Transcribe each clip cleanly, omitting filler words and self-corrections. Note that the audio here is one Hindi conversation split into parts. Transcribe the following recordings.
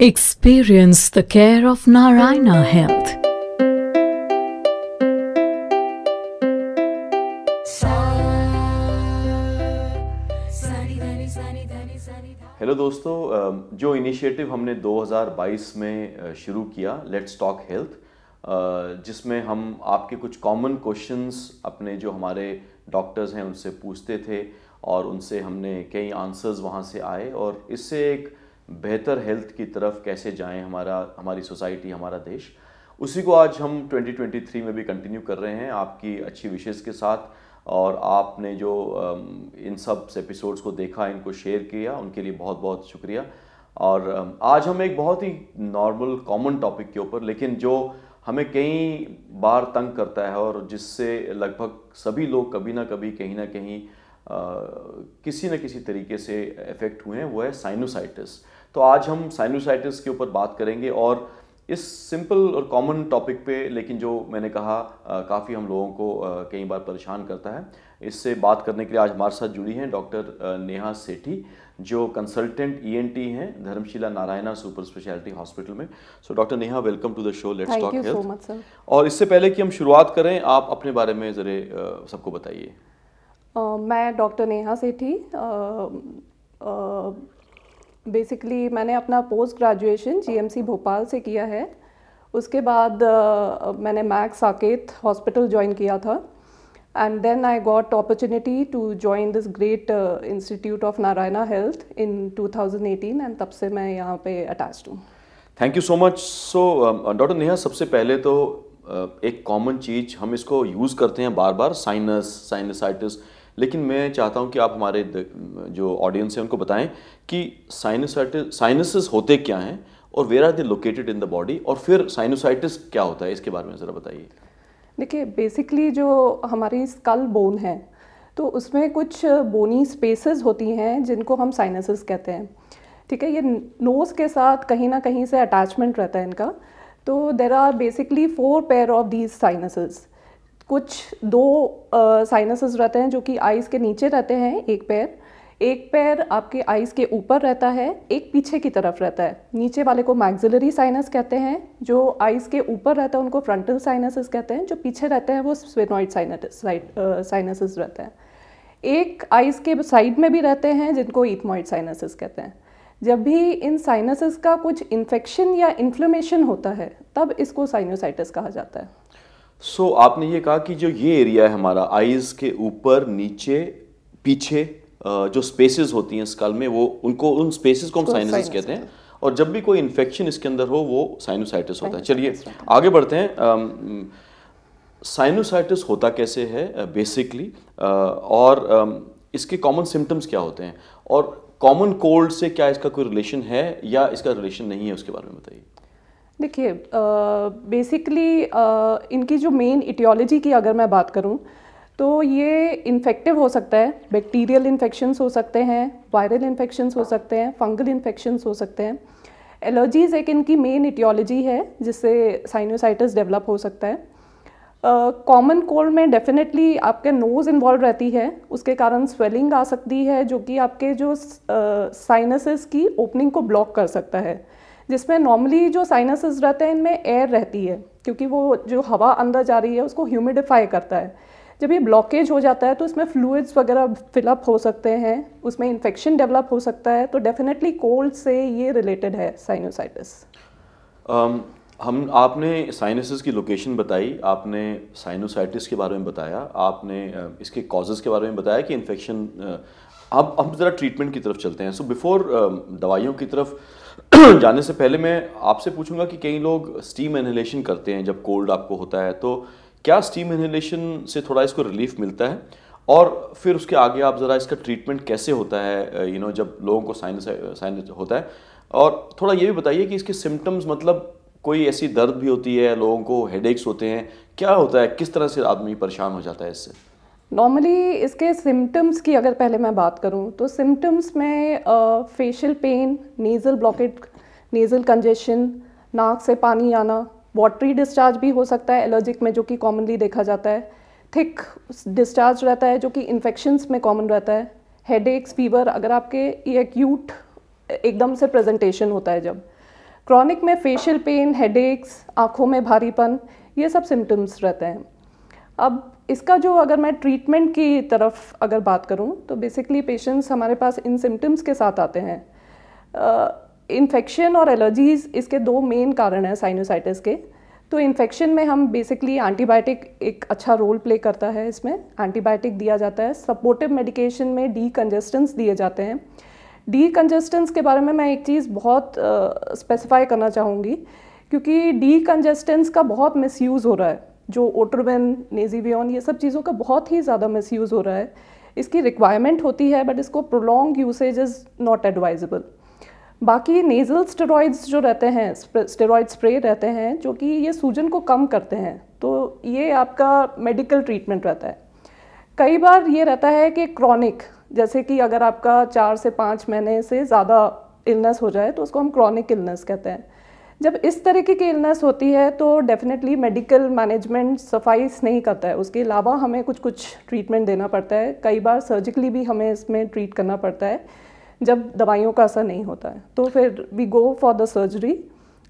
Experience the care of Narayana Health. Hello दोस्तों, जो इनिशिएटिव हमने 2022 में शुरू किया लेट्स टॉक हेल्थ, जिसमें हम आपके कुछ कॉमन क्वेश्चंस अपने जो हमारे डॉक्टर्स हैं उनसे पूछते थे और उनसे हमने कई आंसर्स वहाँ से आए और इससे एक बेहतर हेल्थ की तरफ कैसे जाएं हमारी सोसाइटी, हमारा देश, उसी को आज हम 2023 में भी कंटिन्यू कर रहे हैं आपकी अच्छी विशेष के साथ। और आपने जो इन सब एपिसोड्स को देखा, इनको शेयर किया, उनके लिए बहुत बहुत शुक्रिया। और आज हम एक बहुत ही नॉर्मल कॉमन टॉपिक के ऊपर, लेकिन जो हमें कई बार तंग करता है और जिससे लगभग सभी लोग कभी ना कभी कहीं ना कहीं किसी न किसी तरीके से इफ़ेक्ट हुए हैं, वो है साइनोसाइटिस। तो आज हम साइनोसाइटिस के ऊपर बात करेंगे और इस सिंपल और कॉमन टॉपिक पे, लेकिन जो मैंने कहा काफ़ी हम लोगों को कई बार परेशान करता है, इससे बात करने के लिए आज हमारे साथ जुड़ी हैं डॉक्टर नेहा सेठी, जो कंसल्टेंट ईएनटी हैं Dharamshila Narayana super speciality hospital में। So doctor Neha, welcome to the show let's talk health. Thank you so much sir. और इससे पहले कि हम शुरुआत करें, आप अपने बारे में ज़रा सबको बताइए। मैं डॉक्टर नेहा सेठी, बेसिकली मैंने अपना पोस्ट ग्रेजुएशन जीएमसी भोपाल से किया है। उसके बाद मैंने मैक्स साकेत हॉस्पिटल ज्वाइन किया था and then I got opportunity to join this great institute of Narayana health in 2018 and तब से मैं यहाँ पे अटैच्ड हूँ। Thank you so much. So doctor Neha, सबसे पहले तो एक कॉमन चीज़ हम इसको यूज़ करते हैं बार बार, साइनसाइटिस, लेकिन मैं चाहता हूं कि आप हमारे जो ऑडियंस है उनको बताएं कि साइनसेस होते क्या हैं और where are they located in the body, और फिर साइनोसाइटिस क्या होता है, इसके बारे में ज़रा बताइए। देखिए, बेसिकली जो हमारी स्कल बोन है तो उसमें कुछ बोनी स्पेसेस होती हैं जिनको हम साइनसेस कहते हैं। ठीक है, ये नोज़ के साथ कहीं ना कहीं से अटैचमेंट रहता है इनका। तो there are basically 4 pair of these sinuses. कुछ 2 साइनसेस रहते हैं जो कि आइज़ के नीचे रहते हैं, एक पैर आपके आइज़ के ऊपर रहता है, एक पीछे की तरफ रहता है। नीचे वाले को मैक्सिलरी साइनस कहते हैं, जो आइज़ के ऊपर रहता है उनको फ्रंटल साइनसेस कहते हैं, जो पीछे रहते हैं वो स्फेनॉइड साइनसेस रहते हैं। एक आइज़ के साइड में भी रहते हैं जिनको इथमॉइड साइनसेस कहते हैं। जब भी इन साइनसेस का कुछ इन्फेक्शन या इन्फ्लेमेशन होता है तब इसको साइनोसाइटिस कहा जाता है। सो आपने ये कहा कि जो ये एरिया है हमारा आइज़ के ऊपर, नीचे, पीछे जो स्पेसेस होती हैं स्कल में, वो उन स्पेसेस को हम साइनसेस कहते हैं, और जब भी कोई इन्फेक्शन इसके अंदर हो वो साइनोसाइटिस होता है। चलिए आगे बढ़ते हैं। साइनोसाइटिस होता कैसे है बेसिकली, और इसके कॉमन सिम्टम्स क्या होते हैं, और कॉमन कोल्ड से क्या इसका कोई रिलेशन है या इसका रिलेशन नहीं है, उसके बारे में बताइए। देखिए, बेसिकली इनकी जो मेन इटियोलॉजी की अगर मैं बात करूं तो ये इन्फेक्टिव हो सकता है, बैक्टीरियल इन्फेक्शंस हो सकते हैं, वायरल इन्फेक्शंस हो सकते हैं, फंगल इन्फेक्शंस हो सकते हैं। एलर्जीज़ एक इनकी मेन इटियोलॉजी है जिससे साइनोसाइटिस डेवलप हो सकता है। कॉमन कोल्ड में डेफिनेटली आपके नोज़ इन्वॉल्व रहती है, उसके कारण स्वेलिंग आ सकती है जो कि आपके जो साइनसेस की ओपनिंग को ब्लॉक कर सकता है, जिसमें नॉर्मली जो साइनसेस रहते हैं इनमें एयर रहती है क्योंकि वो जो हवा अंदर जा रही है उसको ह्यूमिडिफाई करता है। जब ये ब्लॉकेज हो जाता है तो इसमें फ्लूइड्स वगैरह फिलअप हो सकते हैं, उसमें इन्फेक्शन डेवलप हो सकता है। तो डेफिनेटली कोल्ड से ये रिलेटेड है साइनोसाइटिस। आपने साइनसेस की लोकेशन बताई, आपने साइनोसाइटिस के बारे में बताया, आपने इसके कॉजेज़ के बारे में बताया कि इन्फेक्शन। अब हम ज़रा ट्रीटमेंट की तरफ चलते हैं। सो बिफोर दवाइयों की तरफ जाने से पहले मैं आपसे पूछूंगा कि कई लोग स्टीम इनहेलेशन करते हैं जब कोल्ड आपको होता है, तो क्या स्टीम इनहेलेशन से थोड़ा इसको रिलीफ मिलता है, और फिर उसके आगे आप ज़रा इसका ट्रीटमेंट कैसे होता है जब लोगों को साइनस होता है, और थोड़ा ये भी बताइए कि इसके सिम्टम्स, मतलब कोई ऐसी दर्द भी होती है, लोगों को हेडेक्स होते हैं, क्या होता है, किस तरह से आदमी परेशान हो जाता है इससे? नॉर्मली इसके सिम्टम्स की अगर पहले मैं बात करूं तो सिम्टम्स में facial pen, nasal blockage, nasal congestion, नाक से पानी आना, वाटरी डिस्चार्ज भी हो सकता है एलर्जिक में जो कि कॉमनली देखा जाता है, थिक डिस्चार्ज रहता है जो कि इन्फेक्शंस में कॉमन रहता है, हेडेक्स, फीवर अगर आपके ये एक्यूट एकदम से प्रेजेंटेशन होता है जब, क्रॉनिक में फेशियल पेन, हेडेक्स, आँखों में भारीपन, ये सब सिम्टम्स रहते हैं। अब इसका जो अगर मैं ट्रीटमेंट की तरफ अगर बात करूं तो बेसिकली पेशेंट्स हमारे पास इन सिम्टम्स के साथ आते हैं। इन्फेक्शन और एलर्जीज़ इसके दो मेन कारण हैं साइनोसाइटिस के। तो इन्फेक्शन में हम बेसिकली एंटीबायोटिक एक अच्छा रोल प्ले करता है, इसमें एंटीबायोटिक दिया जाता है। सपोर्टिव मेडिकेशन में डीकंजेस्टेंट्स दिए जाते हैं। डीकंजेस्टेंट्स के बारे में मैं एक चीज़ बहुत स्पेसिफाई करना चाहूँगी, क्योंकि डीकंजेस्टेंट्स का बहुत मिसयूज़ हो रहा है। जो ओट्रोवेन, नेज़िवियोन, ये सब चीज़ों का बहुत ही ज़्यादा मिसयूज़ हो रहा है। इसकी रिक्वायरमेंट होती है बट इसको prolong usage is not advisable. बाकी नेज़ल स्टेरॉइड्स जो रहते हैं, स्टेरॉइड स्प्रे रहते हैं, जो कि ये सूजन को कम करते हैं, तो ये आपका मेडिकल ट्रीटमेंट रहता है। कई बार ये रहता है कि क्रॉनिक, जैसे कि अगर आपका 4 से 5 महीने से ज़्यादा इलनेस हो जाए तो उसको हम क्रॉनिक इलनेस कहते हैं। जब इस तरीके की इलनेस होती है तो डेफिनेटली मेडिकल मैनेजमेंट सफाइस नहीं करता है, उसके अलावा हमें कुछ ट्रीटमेंट देना पड़ता है। कई बार सर्जिकली भी हमें इसमें ट्रीट करना पड़ता है जब दवाइयों का असर नहीं होता है, तो फिर we go for the surgery,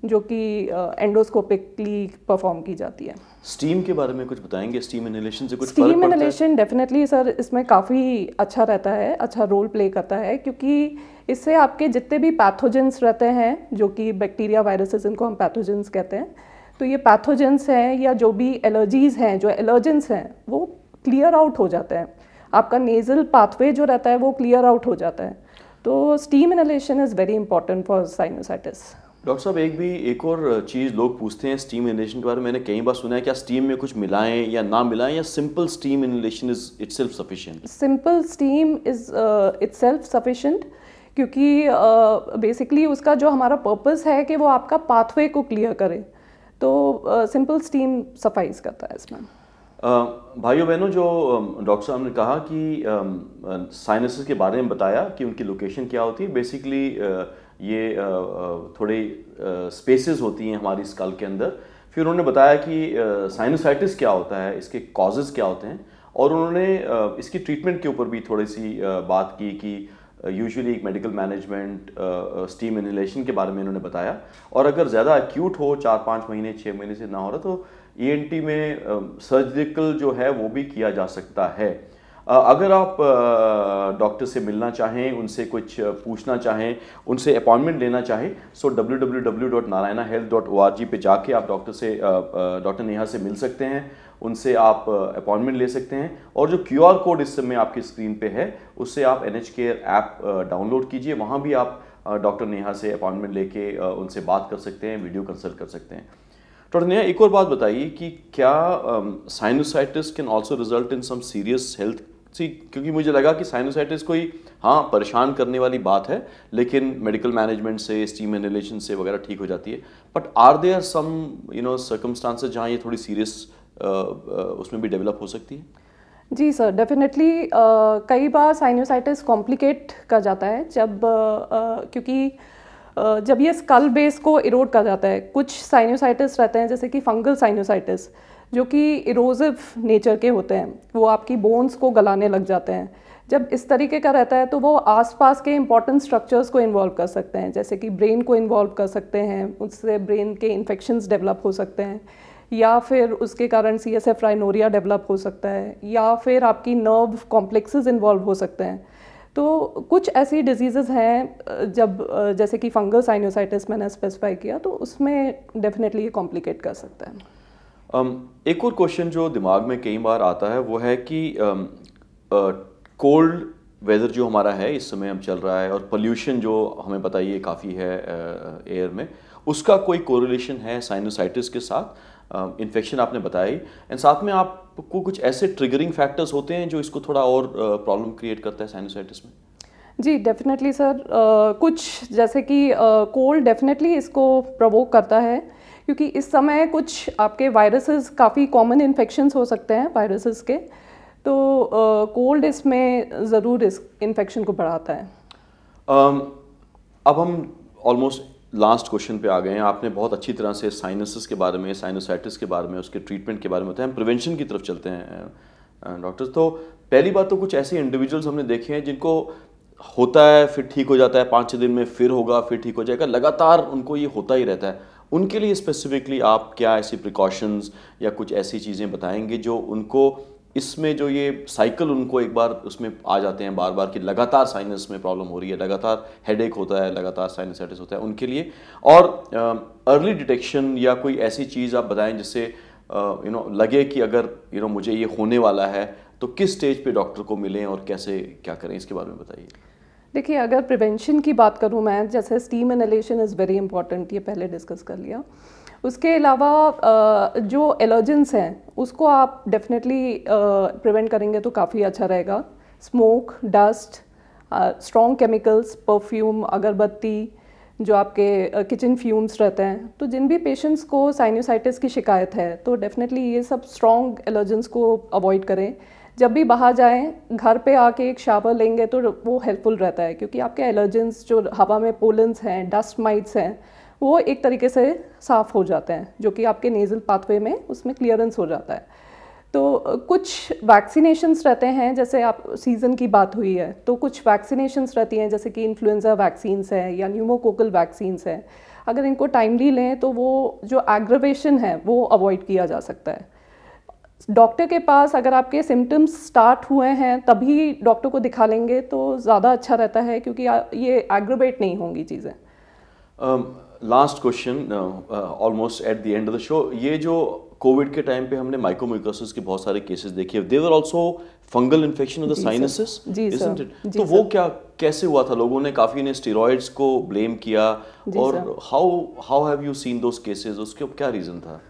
जो कि एंडोस्कोपिकली परफॉर्म की जाती है। स्टीम के बारे में कुछ बताएंगे? स्टीम इनहेलेशन से कुछ फर्क स्टीम पड़ता है? इनहेलेशन डेफिनेटली सर इसमें काफ़ी अच्छा रहता है, अच्छा रोल प्ले करता है, क्योंकि इससे आपके जितने भी पैथोजेंस रहते हैं, जो कि बैक्टीरिया, वायरसेस, इनको हम पैथोजेंस कहते हैं, तो ये पैथोजेंस हैं या जो भी एलर्जीज़ हैं, जो एलर्जेंस हैं, वो क्लियर आउट हो जाते हैं। आपका नेज़ल पाथवे जो रहता है वो क्लियर आउट हो जाता है। तो steam inhalation is very important for sinusitis. Doctor साहब, एक और चीज़ लोग पूछते हैं स्टीम इनहेलेशन के बारे में। मैंने कई बार सुना है, क्या स्टीम में कुछ मिलाएं या ना मिलाएं, या simple steam inhalation is itself sufficient? Simple steam is itself sufficient, क्योंकि बेसिकली उसका जो हमारा पर्पस है कि वो आपका पाथवे को क्लियर करे, तो सिंपल स्टीम सफाइस करता है इसमें। भाइयों बहनों, जो डॉक्टर साहब ने कहा कि साइनसेस के बारे में बताया कि उनकी लोकेशन क्या होती है, बेसिकली ये थोड़ी स्पेसेस होती हैं हमारी स्कल के अंदर। फिर उन्होंने बताया कि साइनोसाइटिस क्या होता है, इसके कॉजेज़ क्या होते हैं, और उन्होंने इसकी ट्रीटमेंट के ऊपर भी थोड़ी सी बात की कि यूजुअली एक मेडिकल मैनेजमेंट, स्टीम इनहेलेशन के बारे में उन्होंने बताया। और अगर ज़्यादा एक्यूट हो, 4-5 महीने 6 महीने से ना हो रहा, तो ENT में सर्जिकल जो है वो भी किया जा सकता है। अगर आप डॉक्टर से मिलना चाहें, उनसे कुछ पूछना चाहें, उनसे अपॉइंटमेंट लेना चाहें, सो www.narayanahealth.org पे जाके आप डॉक्टर नेहा से मिल सकते हैं, उनसे आप अपॉइंटमेंट ले सकते हैं। और जो QR कोड इस समय आपकी स्क्रीन पे है, उससे आप NH Care ऐप डाउनलोड कीजिए, वहाँ भी आप डॉक्टर नेहा से अपॉइंटमेंट लेके उनसे बात कर सकते हैं, वीडियो कंसल्ट कर सकते हैं। डॉक्टर नेहा, एक और बात बताइए कि क्या sinusitis can also result in some serious health? क्योंकि मुझे लगा कि साइनोसाइटिस कोई परेशान करने वाली बात है, लेकिन मेडिकल मैनेजमेंट से, स्टीम इनहेलेशन से वगैरह ठीक हो जाती है। But are there some circumstances जहाँ ये थोड़ी सीरियस उसमें भी डेवलप हो सकती है? जी सर, डेफिनेटली कई बार साइनोसाइटिस कॉम्प्लिकेट कर जाता है क्योंकि जब ये स्कल बेस को इरोड कर जाता है। कुछ साइनोसाइटिस रहते हैं जैसे कि फंगल साइनोसाइटिस, जो कि इरोजिव नेचर के होते हैं, वो आपकी बोन्स को गलाने लग जाते हैं। जब इस तरीके का रहता है तो वो आसपास के इंपॉर्टेंट स्ट्रक्चर्स को इन्वॉल्व कर सकते हैं, जैसे कि ब्रेन को इन्वॉल्व कर सकते हैं, उससे ब्रेन के इन्फेक्शंस डेवलप हो सकते हैं, या फिर उसके कारण CSF राइनोरिया डेवलप हो सकता है, या फिर आपकी नर्व कॉम्प्लेक्सेस इन्वॉल्व हो सकते हैं। तो कुछ ऐसी डिजीज़ेज़ हैं जब जैसे कि फंगल साइनोसाइटिस मैंने स्पेसिफाई किया, तो उसमें डेफिनेटली ये कॉम्प्लिकेट कर सकता है। एक और क्वेश्चन जो दिमाग में कई बार आता है वो है कि कोल्ड वेदर जो हमारा है इस समय हम चल रहा है, और पोल्यूशन जो हमें पता ही है काफ़ी है एयर में, उसका कोई कोरिलेशन है साइनोसाइटिस के साथ? इन्फेक्शन आपने बताया ही, एंड साथ में आपको कुछ ऐसे ट्रिगरिंग फैक्टर्स होते हैं जो इसको थोड़ा और प्रॉब्लम क्रिएट करता है साइनोसाइटिस में? जी डेफिनेटली सर, कुछ जैसे कि कोल्ड डेफिनेटली इसको प्रोवोक करता है, क्योंकि इस समय कुछ आपके वायरसेस, काफ़ी कॉमन इन्फेक्शंस हो सकते हैं वायरसेस के, तो कोल्ड इसमें ज़रूर इस इन्फेक्शन को बढ़ाता है। अब हम ऑलमोस्ट लास्ट क्वेश्चन पे आ गए हैं। आपने बहुत अच्छी तरह से साइनसेस के बारे में, साइनोसाइटिस के बारे में, उसके ट्रीटमेंट के बारे में बताया। हम प्रिवेंशन की तरफ चलते हैं डॉक्टर। तो पहली बात तो कुछ ऐसे इंडिविजुअल्स हमने देखे हैं जिनको होता है फिर ठीक हो जाता है, 5-6 दिन में फिर होगा फिर ठीक हो जाएगा, लगातार उनको ये होता ही रहता है, उनके लिए स्पेसिफिकली आप क्या ऐसी प्रिकॉशंस या कुछ ऐसी चीज़ें बताएंगे जो उनको इसमें जो ये साइकिल उनको एक बार उसमें आ जाते हैं बार बार कि लगातार साइनस में प्रॉब्लम हो रही है, लगातार हेडेक होता है, लगातार साइनसाइटिस होता है उनके लिए, और अर्ली डिटेक्शन या कोई ऐसी चीज़ आप बताएं जिससे लगे कि अगर मुझे ये होने वाला है तो किस स्टेज पे डॉक्टर को मिलें और कैसे क्या करें, इसके बारे में बताइए। देखिए, अगर प्रिवेंशन की बात करूँ मैं, जैसे steam inhalation is very important, ये पहले डिस्कस कर लिया। उसके अलावा जो एलर्जेंस हैं उसको आप डेफिनेटली प्रिवेंट करेंगे तो काफ़ी अच्छा रहेगा। Smoke, dust, strong chemicals, perfume, अगरबत्ती, जो आपके किचन फ्यूम्स रहते हैं, तो जिन भी पेशेंट्स को साइनसाइटिस की शिकायत है तो डेफिनेटली ये सब स्ट्रॉन्ग एलर्जेंस को अवॉइड करें। जब भी बाहर जाएं, घर पे आके एक शावर लेंगे तो वो हेल्पफुल रहता है, क्योंकि आपके एलर्जेंस जो हवा में पोलन्स हैं, डस्ट माइट्स हैं, वो एक तरीके से साफ़ हो जाते हैं, जो कि आपके नेज़ल पाथवे में उसमें क्लियरेंस हो जाता है। तो कुछ वैक्सीनेशंस रहते हैं, जैसे आप सीज़न की बात हुई है तो कुछ वैक्सीनेशंस रहती हैं, जैसे कि इन्फ्लुएंजा वैक्सीन्स है या न्यूमोकोकल वैक्सीन्स है। अगर इनको टाइमली लें तो वो जो एग्रवेशन है वो अवॉइड किया जा सकता है। डॉक्टर के पास अगर आपके सिम्टम्स स्टार्ट हुए हैं तभी डॉक्टर को दिखा लेंगे तो ज़्यादा अच्छा रहता है, क्योंकि ये एग्रवेट नहीं होंगी चीज़ें। Last question, almost at the end of the show, ये जो कोविड के टाइम पे हमने माइकोमाइकोसिस के बहुत सारे केसेस देखे, they were also fungal infection of the sinuses, isn't it? तो वो कैसे हुआ था? लोगों ने काफ़ी ने स्टेरॉइड्स को ब्लेम किया, और how have you seen those cases? उसके क्या रीज़न था?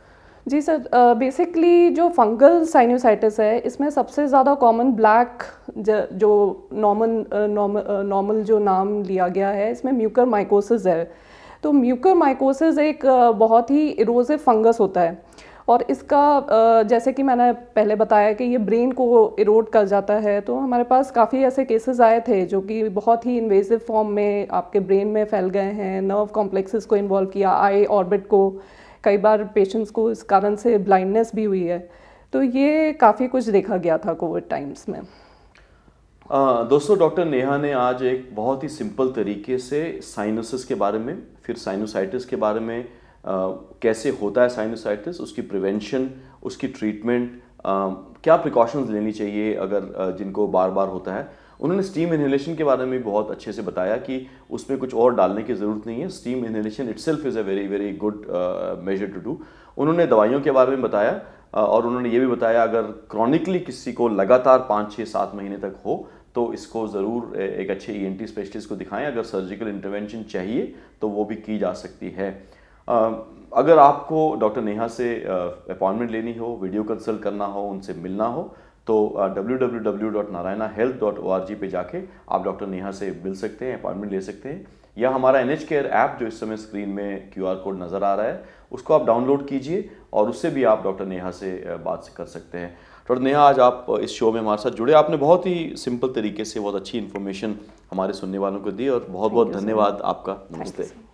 जी सर, बेसिकली जो फंगल साइनोसाइटिस है इसमें सबसे ज़्यादा कॉमन ब्लैक जो नॉर्मल जो नाम लिया गया है, इसमें म्यूकरमाइकोसिस है। तो म्यूकरमाइकोसिस एक बहुत ही इरोसिव फंगस होता है, और इसका जैसे कि मैंने पहले बताया कि ये ब्रेन को इरोड कर जाता है। तो हमारे पास काफ़ी ऐसे केसेस आए थे जो कि बहुत ही इन्वेसिव फॉर्म में आपके ब्रेन में फैल गए हैं, नर्व कॉम्प्लेक्सेस को इन्वॉल्व किया, आई ऑर्बिट को, कई बार पेशेंट्स को इस कारण से ब्लाइंडनेस भी हुई है। तो ये काफ़ी कुछ देखा गया था कोविड टाइम्स में। दोस्तों, डॉक्टर नेहा ने आज एक बहुत ही सिंपल तरीके से साइनसिस के बारे में, फिर साइनोसाइटिस के बारे में, कैसे होता है साइनोसाइटिस, उसकी प्रिवेंशन, उसकी ट्रीटमेंट, क्या प्रिकॉशंस लेनी चाहिए अगर जिनको बार बार होता है। उन्होंने स्टीम इनहेलेशन के बारे में बहुत अच्छे से बताया कि उसमें कुछ और डालने की ज़रूरत नहीं है, steam inhalation itself is a very very good measure to do. उन्होंने दवाइयों के बारे में बताया, और उन्होंने ये भी बताया अगर क्रॉनिकली किसी को लगातार 5-6-7 महीने तक हो तो इसको ज़रूर एक अच्छे ENT स्पेशलिस्ट को दिखाएं। अगर सर्जिकल इंटरवेंशन चाहिए तो वो भी की जा सकती है। अगर आपको डॉक्टर नेहा से अपॉइंटमेंट लेनी हो, वीडियो कंसल्ट करना हो, उनसे मिलना हो, तो www.narayanahealth.org पे जाके आप डॉक्टर नेहा से मिल सकते हैं, अपॉइंटमेंट ले सकते हैं, या हमारा NH केयर ऐप जो इस समय स्क्रीन में QR कोड नज़र आ रहा है उसको आप डाउनलोड कीजिए और उससे भी आप डॉक्टर नेहा से बात कर सकते हैं। डॉक्टर नेहा, आज आप इस शो में हमारे साथ जुड़े, आपने बहुत ही सिंपल तरीके से बहुत अच्छी इन्फॉर्मेशन हमारे सुनने वालों को दी, और बहुत बहुत धन्यवाद आपका। नमस्ते।